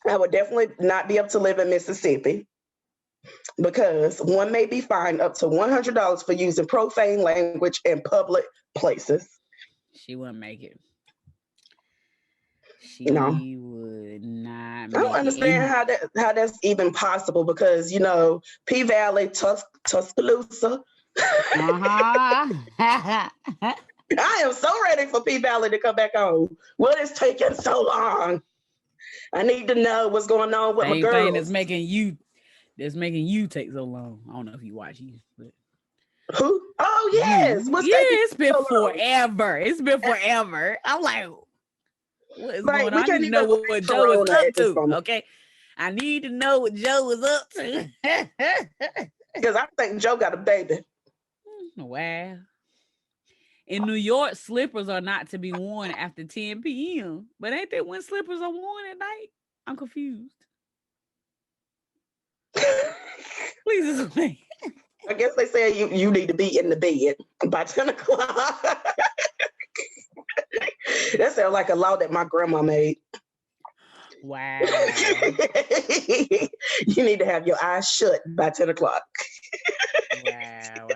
I would definitely not be able to live in Mississippi because one may be fined up to $100 for using profane language in public places. She wouldn't make it. She would not make it. I don't understand how that's even possible because, P Valley, Tuscaloosa. I am so ready for P Valley to come back home. What is taking so long? I need to know what's going on with my girls. Same thing that's making you take so long. I don't know if you watch you, but who? Oh yes, it's been forever. It's been forever. I'm like, what is going on? I need to know what Joe is up to. Okay, I need to know what Joe is up to because I think Joe got a baby. Wow. In New York, slippers are not to be worn after 10 p.m. But ain't that when slippers are worn at night? I'm confused. Please explain. I guess they say you need to be in the bed by 10 o'clock. That sounds like a law that my grandma made. Wow. You need to have your eyes shut by 10 o'clock. Wow.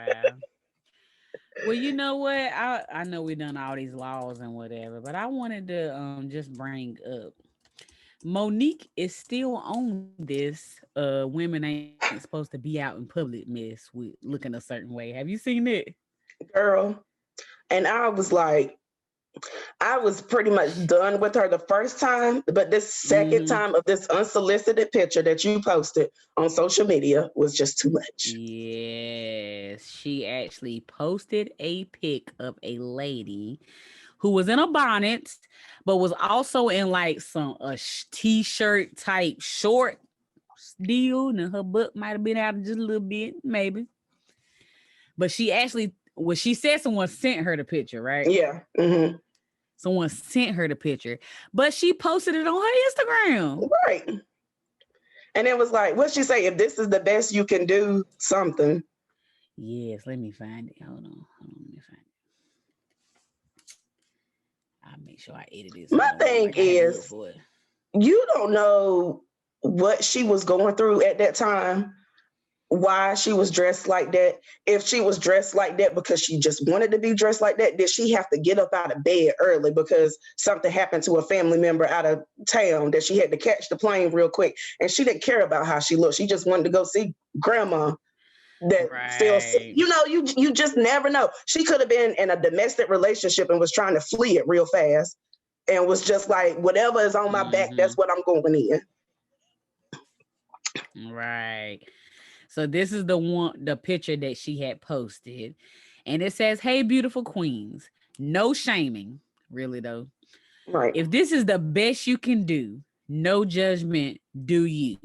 Well, you know what? I know we've done all these laws and whatever, but I wanted to just bring up Monique is still on this women ain't supposed to be out in public mess with looking a certain way. Have you seen it? Girl, and I was like, I was pretty much done with her the first time, but this second time of this unsolicited picture that you posted on social media was just too much. Yes, she actually posted a pic of a lady who was in a bonnet, but was also in like a t-shirt type short deal, and her butt might have been out just a little bit, maybe. But she actually, she said someone sent her the picture, right? Yeah. Mm-hmm. Someone sent her the picture, but she posted it on her Instagram. Right. And it was like, what'd she say? If this is the best you can do, something. Yes, let me find it. Hold on, let me find it. I'll make sure I edit this. My thing is, you don't know what she was going through at that time, why she was dressed like that. If she was dressed like that because she just wanted to be dressed like that, did she have to get up out of bed early because something happened to a family member out of town that she had to catch the plane real quick, and she didn't care about how she looked? She just wanted to go see grandma. that feels, you just never know. She could have been in a domestic relationship and was trying to flee it real fast and was just like, whatever is on my back, that's what I'm going in. Right. So this is the picture that she had posted, and it says, "Hey, beautiful queens, no shaming, really though. Right. If this is the best you can do, no judgment, do you.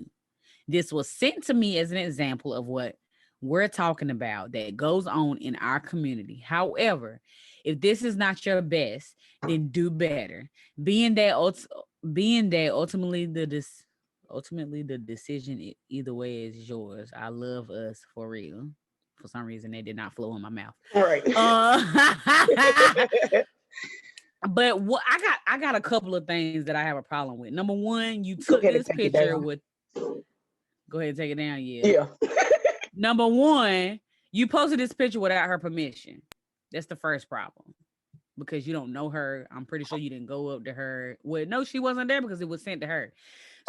This was sent to me as an example of what we're talking about that goes on in our community. However, if this is not your best, then do better. Being that ultimately the decision either way is yours. I love us for real." For some reason, they did not flow in my mouth. Right. But what I got a couple of things that I have a problem with. Number one, you took this picture with. Go ahead and take it down. Yeah. Number one, you posted this picture without her permission. That's the first problem. Because you don't know her. I'm pretty sure you didn't go up to her. Well, no, she wasn't there because it was sent to her.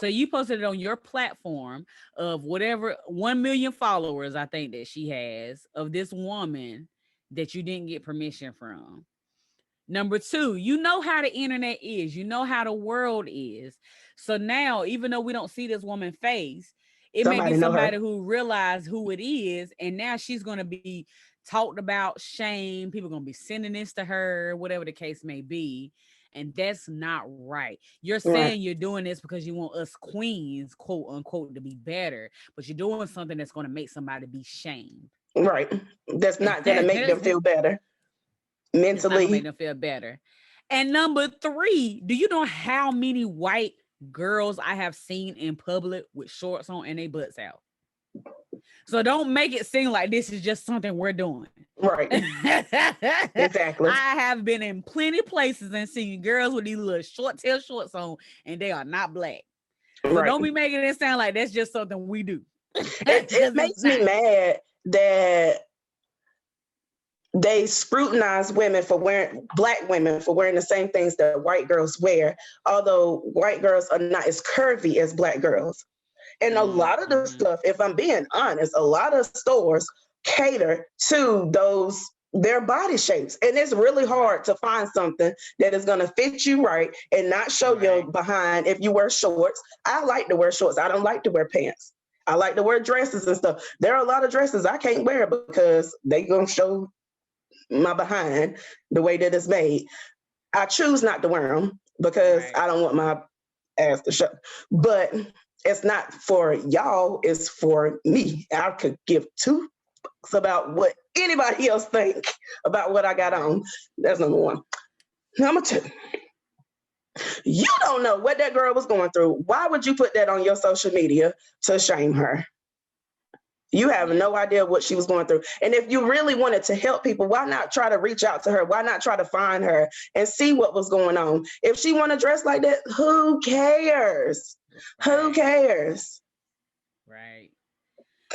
So you posted it on your platform of whatever 1 million followers, I think that she has, of this woman that you didn't get permission from. Number two, you know how the internet is. You know how the world is. So now, even though we don't see this woman's face, it may be somebody who realized who it is, and now she's going to be talked about, shame. People are going to be sending this to her, whatever the case may be, and that's not right. You're saying you're doing this because you want us queens, quote unquote, to be better, but you're doing something that's going to make somebody be shamed. Right. That's not going to make them feel better mentally. It's not gonna make them feel better. And number three, do you know how many white girls I have seen in public with shorts on and they butts out? So don't make it seem like this is just something we're doing. Right. Exactly. I have been in plenty places and seen girls with these little short tail shorts on and they are not black. So don't be making it sound like that's just something we do. It makes me mad that they scrutinize black women for wearing the same things that white girls wear, although white girls are not as curvy as black girls. And a lot of the stuff, if I'm being honest, a lot of stores cater to their body shapes. And it's really hard to find something that is going to fit you right and not show your behind if you wear shorts. I like to wear shorts. I don't like to wear pants. I like to wear dresses and stuff. There are a lot of dresses I can't wear because they going to show my behind the way that it's made. I choose not to wear them because I don't want my ass to show. But it's not for y'all, it's for me. I could give two fucks about what anybody else think about what I got on. That's number one. Number two, you don't know what that girl was going through. Why would you put that on your social media to shame her? You have no idea what she was going through. And if you really wanted to help people, why not try to reach out to her? Why not try to find her and see what was going on? If she want to dress like that, who cares? Who cares? Right.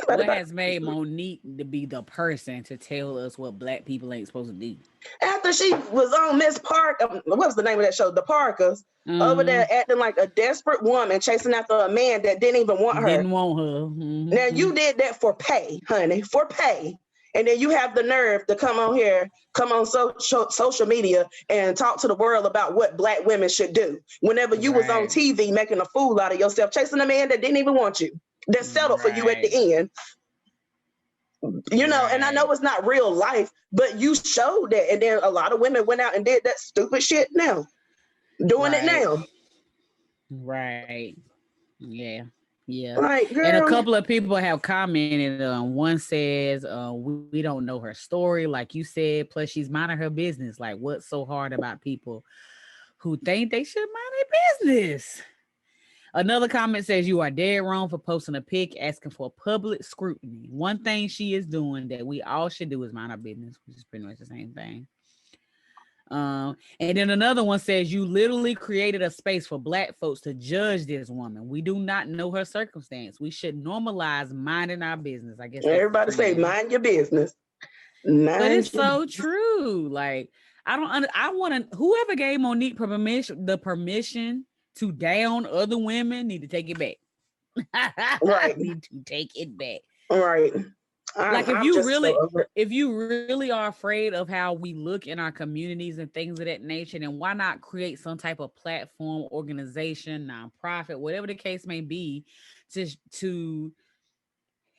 What has made Monique to be the person to tell us what black people ain't supposed to do? After she was on Miss Park, what's the name of that show? The Parkers, over there acting like a desperate woman chasing after a man that didn't even want her. Didn't want her. Now you did that for pay, honey, for pay. And then you have the nerve to come on social media and talk to the world about what black women should do. Whenever you was on TV making a fool out of yourself, chasing a man that didn't even want you, that settled for you at the end. You know, and I know it's not real life, but you showed that. And then a lot of women went out and did that stupid shit now. Doing it now. Right. Yeah. Yeah. Right, girl. And a couple of people have commented. One says, we don't know her story, like you said. Plus, she's minding her business. Like, what's so hard about people who think they should mind their business? Another comment says, you are dead wrong for posting a pic asking for public scrutiny. One thing she is doing that we all should do is mind our business, which is pretty much the same thing. And then another one says, you literally created a space for black folks to judge this woman. We do not know her circumstance. We should normalize minding our business. I guess everybody say mind your business. But it's so true. Like, I want to, whoever gave Monique the permission to down other women need to take it back. Right. Need to take it back. Right. Like if you really are afraid of how we look in our communities and things of that nature, then why not create some type of platform, organization, nonprofit, whatever the case may be, to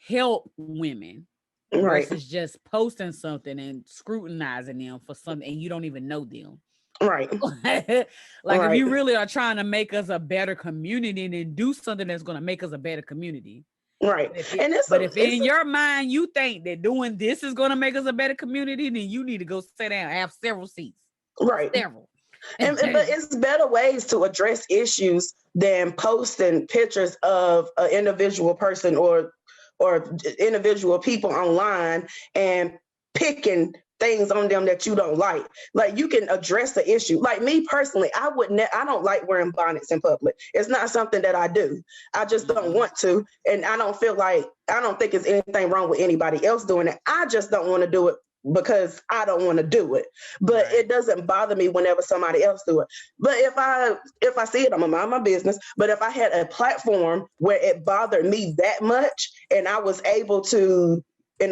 help women versus just posting something and scrutinizing them for something and you don't even know them. Right. If you really are trying to make us a better community, then do something that's going to make us a better community. Right. But if in your mind you think that doing this is going to make us a better community, then you need to go sit down and have several seats. Right. Several. But it's better ways to address issues than posting pictures of an individual person or individual people online and picking things on them that you don't like. Like, you can address the issue. Like, me personally, I don't like wearing bonnets in public. It's not something that I do. I just don't want to. And I don't think it's anything wrong with anybody else doing it. I just don't want to do it because I don't want to do it. But it doesn't bother me whenever somebody else do it. But if I see it, I'm gonna mind my business. But if I had a platform where it bothered me that much and I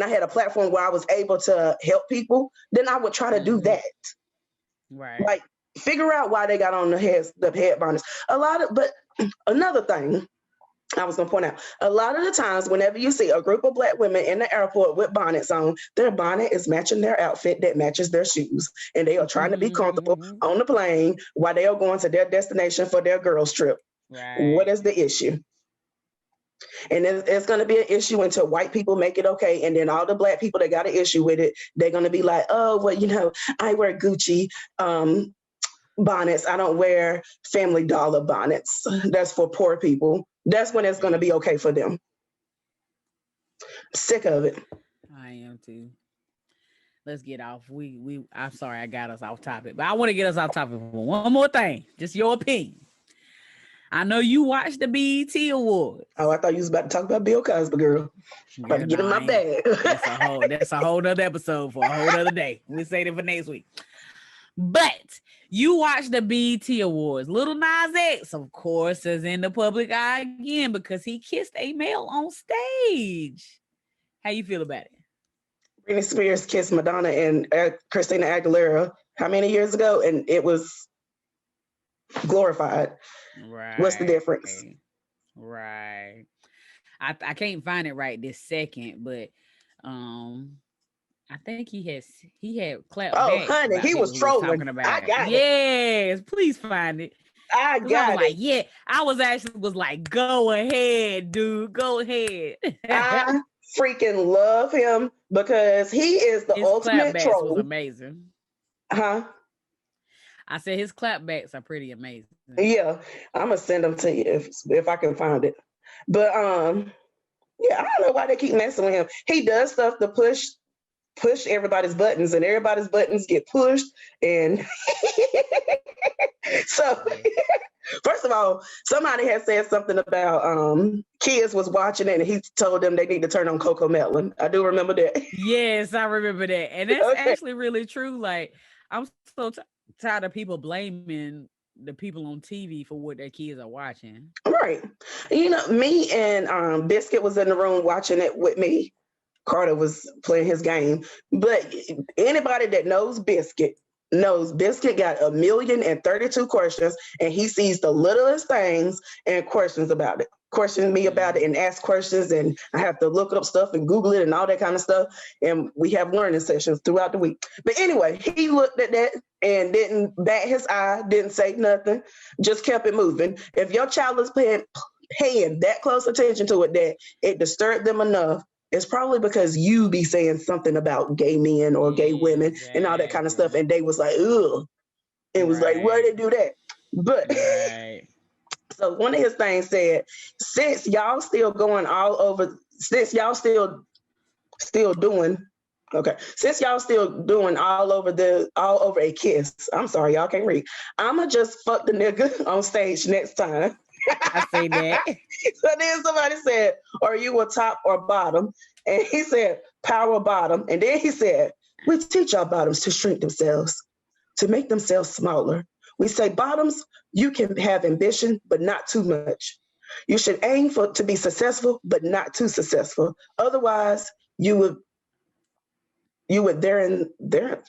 had a platform where I was able to help people, then I would try to do that. Right. Like, figure out why they got on the head bonnets. But another thing I was going to point out, a lot of the times, whenever you see a group of Black women in the airport with bonnets on, their bonnet is matching their outfit that matches their shoes. And they are trying to be comfortable on the plane while they are going to their destination for their girls' trip. Right. What is the issue? And it's going to be an issue until white people make it okay. And then all the Black people that got an issue with it, they're going to be like, oh, well, I wear Gucci bonnets. I don't wear Family Dollar bonnets. That's for poor people. That's when it's going to be okay for them. Sick of it. I am too. Let's get off. I'm sorry I got us off topic, but I want to get us off topic for one more thing. Just your opinion. I know you watched the BET Awards. Oh, I thought you was about to talk about Bill Cosby, girl. About to get in my bag. That's a whole nother episode for a whole other day. We'll save it for next week. But you watched the BET Awards. Lil Nas X, of course, is in the public eye again because he kissed a male on stage. How you feel about it? Britney Spears kissed Madonna and Christina Aguilera how many years ago? And it was glorified. Right. What's the difference? Right. I can't find it right this second, but I think he had clapped back. Oh, honey, he was trolling. I got it. Yes, please find it. I got it. Yeah, I was like, go ahead, dude, go ahead. I freaking love him because he is the ultimate troll. Was amazing. Huh? I said his clapbacks are pretty amazing. Yeah, I'm gonna send them to you if I can find it. But yeah, I don't know why they keep messing with him. He does stuff to push everybody's buttons, and everybody's buttons get pushed. And so, first of all, somebody had said something about kids was watching it, and he told them they need to turn on Coco Melon. I do remember that. Yes, I remember that, and that's actually really true. Like, I'm so tired of people blaming the people on TV for what their kids are watching. Right. Me and Biscuit was in the room watching it with me. Carter was playing his game. But anybody that knows Biscuit got 1,032 questions, and he sees the littlest things and questions me about it and ask questions, and I have to look up stuff and Google it and all that kind of stuff. And we have learning sessions throughout the week. But anyway, he looked at that and didn't bat his eye, didn't say nothing, just kept it moving. If your child is paying that close attention to it, that it disturbed them enough, it's probably because you be saying something about gay men or gay women and all that kind of stuff. And they was like, ugh. It was like, why did they do that? But so one of his things said, since y'all still doing all over a kiss, I'm sorry, y'all can't read. I'ma just fuck the nigga on stage next time. I say that. So then somebody said, are you a top or bottom? And he said, power bottom. And then he said, we teach our bottoms to shrink themselves, to make themselves smaller. We say, bottoms, you can have ambition, but not too much. You should aim to be successful, but not too successful. Otherwise, you would threaten the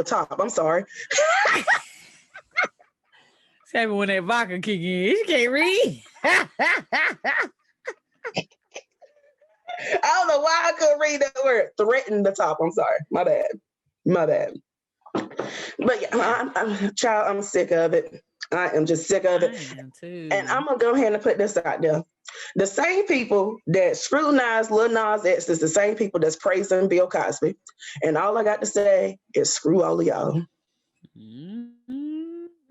top. I'm sorry. Tell me when that vodka kick in. You can't read. I don't know why I couldn't read that word. Threaten the top. I'm sorry. My bad. But yeah, I'm sick of it. I am just sick of it. I am too. And I'm going to go ahead and put this out there. The same people that scrutinize Lil Nas X is the same people that's praising Bill Cosby. And all I got to say is screw all of y'all. We're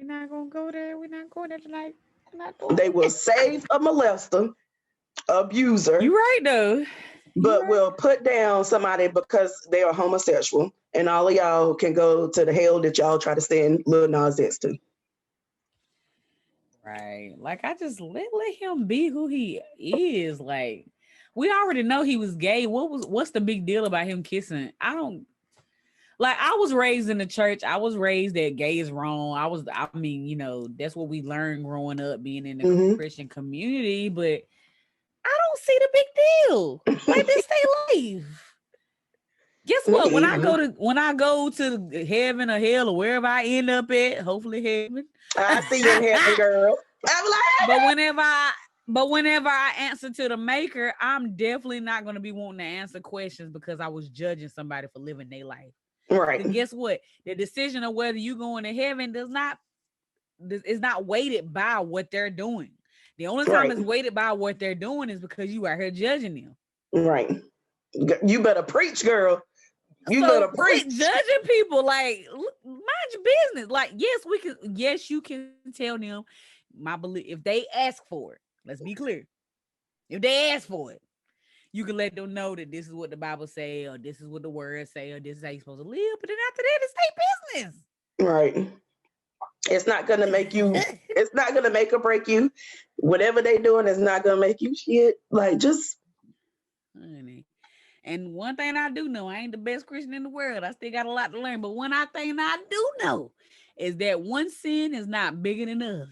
not going to go there. We're not going there tonight. They will save a molester, abuser. You're right, though. But will put down somebody because they are homosexual. And all of y'all can go to the hell that y'all try to send Lil Nas X to. Right. Like, I just let him be who he is. Like, we already know he was gay. What's the big deal about him kissing? I was raised in the church. I was raised that gay is wrong. That's what we learned growing up being in the Christian community, but I don't see the big deal. Like, this stay life. Guess what? When I go to heaven or hell or wherever I end up at, hopefully heaven. I see you in heaven, girl. I'm like, but whenever I answer to the maker, I'm definitely not going to be wanting to answer questions because I was judging somebody for living their life. Right. And guess what? The decision of whether you going to heaven is not weighted by what they're doing. The only time it's weighted by what they're doing is because you are here judging them. Right. You better preach, girl. You better preach. Judging people, like, mind your business. Like, yes, you can tell them my belief. If they ask for it, let's be clear. If they ask for it, you can let them know that this is what the Bible say, or this is what the word say, or this is how you're supposed to live. But then after that, it's their business. Right. It's not going to make you, it's not going to make or break you. Whatever they doing is not going to make you shit. Like, just. Honey. And one thing I do know, I ain't the best Christian in the world. I still got a lot to learn. But one thing I do know is that one sin is not bigger than the other.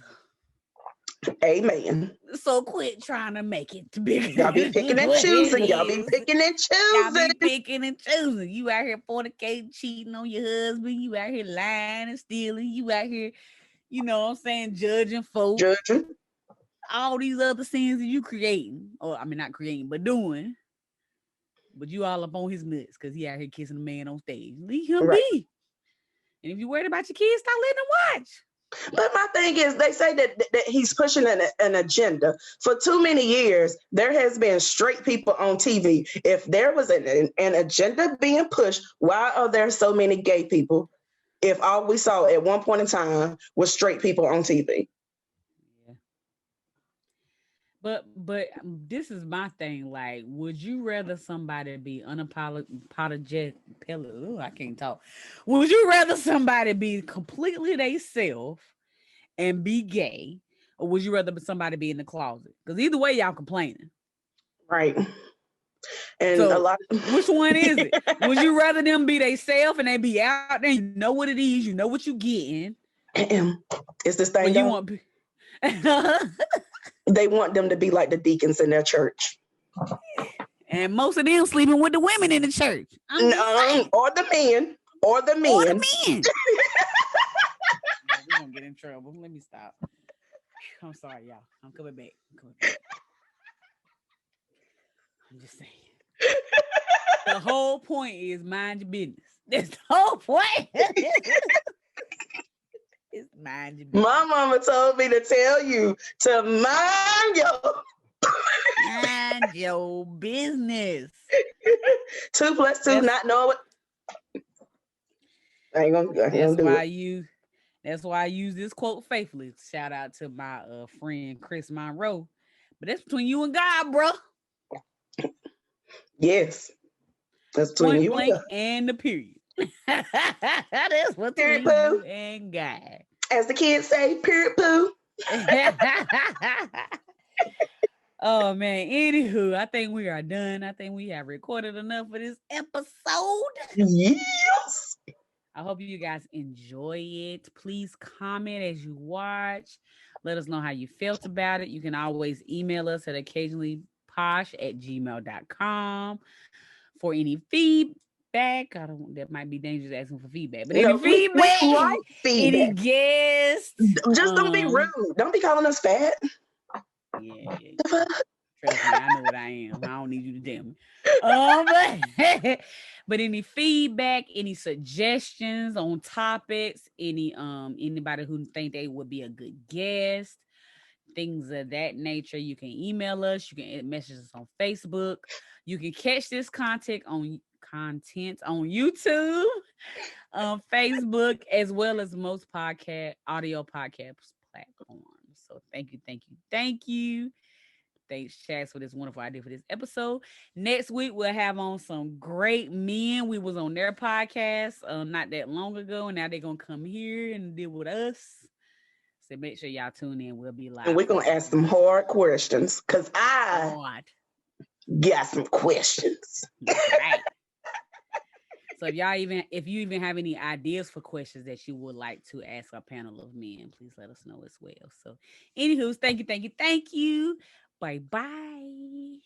Amen. So quit trying to make it bigger. Y'all be picking and choosing. Y'all be picking and choosing. You out here fornicating, cheating on your husband. You out here lying and stealing. You out here, you know what I'm saying, judging folks. All these other sins that you creating. Or, I mean, not creating, but doing. But you all up on his nuts because he out here kissing a man on stage. Leave him be. And if you're worried about your kids, stop letting them watch. But my thing is, they say that he's pushing an agenda. For too many years, there has been straight people on TV. If there was an agenda being pushed, why are there so many gay people? If all we saw at one point in time was straight people on TV. But this is my thing. Like, would you rather somebody be unapologetic? I can't talk. Would you rather somebody be completely theyself and be gay, or would you rather somebody be in the closet? Because either way, y'all complaining. Right. And so, a lot. Which one is it? Would you rather them be theyself and they be out there? You know what it is. You know what you getting. It's this thing. You want. They want them to be like the deacons in their church. And most of them sleeping with the women in the church. Or the men. We're going to get in trouble. Let me stop. I'm sorry, y'all. I'm coming back. I'm just saying. The whole point is mind your business. That's the whole point. Mind your business. My mama told me to tell you to mind your business. 2 + 2, not know it. I ain't gonna That's why I use this quote faithfully. Shout out to my friend Chris Monroe. But that's between you and God, bro. Yes. That's between you and God. And the period. That's between you and God. As the kids say, period poo. Oh man. Anywho, I think we are done. I think we have recorded enough for this episode. Yes. I hope you guys enjoy it. Please comment as you watch. Let us know how you felt about it. You can always email us at occasionallypodcast posh@gmail.com. For any feedback, that might be dangerous asking for feedback, but any No, feedback, we like any feedback. guests, Just don't be rude. Don't be calling us fat. Yeah. Trust me, I know what I am. I don't need you to tell me. But any feedback, any suggestions on topics, anybody who think they would be a good guest, things of that nature, you can email us. You can message us on Facebook. You can catch this content on YouTube, Facebook, as well as most audio podcast platforms. So thank you. Thanks, Chaz, for this wonderful idea for this episode. Next week, we'll have on some great men. We was on their podcast not that long ago, and now they're going to come here and deal with us. So make sure y'all tune in. We'll be live. And we're going to ask some hard questions because I got some questions. Right. So if you even have any ideas for questions that you would like to ask our panel of men, please let us know as well. So anywho, thank you. Bye-bye.